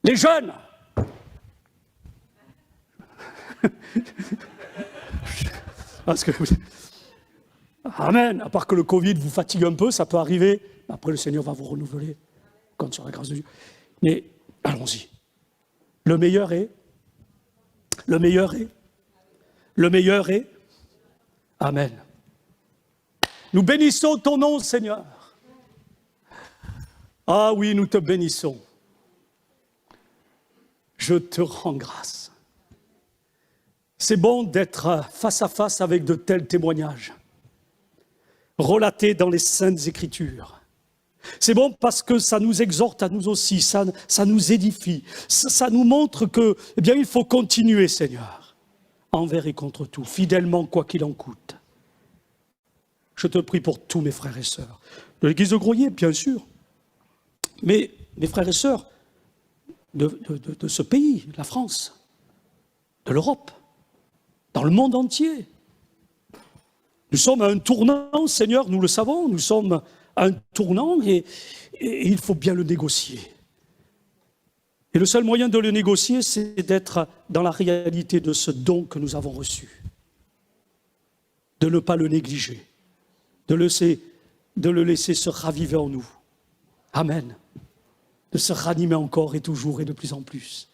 Les jeunes. Parce que, amen, à part que le Covid vous fatigue un peu, ça peut arriver. Après, le Seigneur va vous renouveler, compte sur la grâce de Dieu. Mais allons-y. Le meilleur est. Amen. Nous bénissons ton nom, Seigneur. Ah oui, nous te bénissons. Je te rends grâce. C'est bon d'être face à face avec de tels témoignages, relatés dans les Saintes Écritures. C'est bon parce que ça nous exhorte à nous aussi, ça nous édifie, ça nous montre que, eh bien, il faut continuer, Seigneur, envers et contre tout, fidèlement, quoi qu'il en coûte. Je te prie pour tous mes frères et sœurs, de l'église de Groyer, bien sûr, mais mes frères et sœurs de ce pays, la France, de l'Europe, dans le monde entier. Nous sommes à un tournant, Seigneur, nous le savons, nous sommes à un tournant et il faut bien le négocier. Et le seul moyen de le négocier, c'est d'être dans la réalité de ce don que nous avons reçu, de ne pas le négliger. De le laisser se raviver en nous. Amen. De se ranimer encore et toujours et de plus en plus.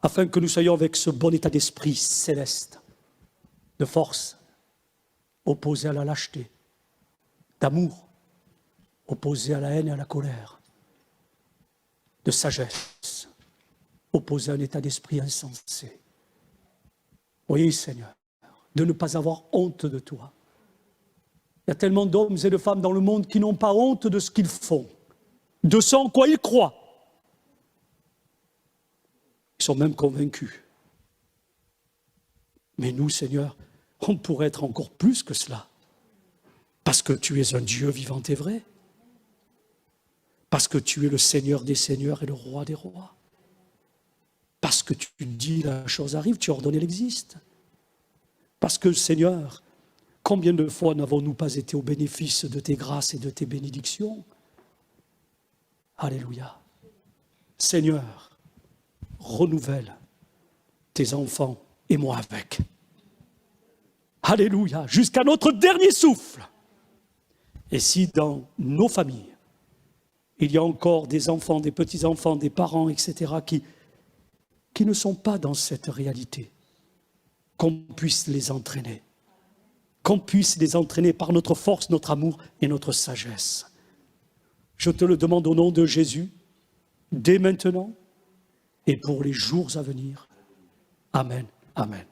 Afin que nous soyons avec ce bon état d'esprit céleste, de force, opposé à la lâcheté, d'amour, opposé à la haine et à la colère, de sagesse, opposé à un état d'esprit insensé. Oui, Seigneur, de ne pas avoir honte de toi. Il y a tellement d'hommes et de femmes dans le monde qui n'ont pas honte de ce qu'ils font, de ce en quoi ils croient. Ils sont même convaincus. Mais nous, Seigneur, on pourrait être encore plus que cela. Parce que tu es un Dieu vivant et vrai. Parce que tu es le Seigneur des seigneurs et le Roi des rois. Parce que tu dis la chose arrive, tu as ordonné elle existe. Parce que, Seigneur, combien de fois n'avons-nous pas été au bénéfice de tes grâces et de tes bénédictions? Alléluia. Seigneur, renouvelle tes enfants et moi avec. Alléluia, jusqu'à notre dernier souffle. Et si dans nos familles, il y a encore des enfants, des petits-enfants, des parents, etc., qui ne sont pas dans cette réalité, qu'on puisse les entraîner. Qu'on puisse les entraîner par notre force, notre amour et notre sagesse. Je te le demande au nom de Jésus, dès maintenant et pour les jours à venir. Amen. Amen.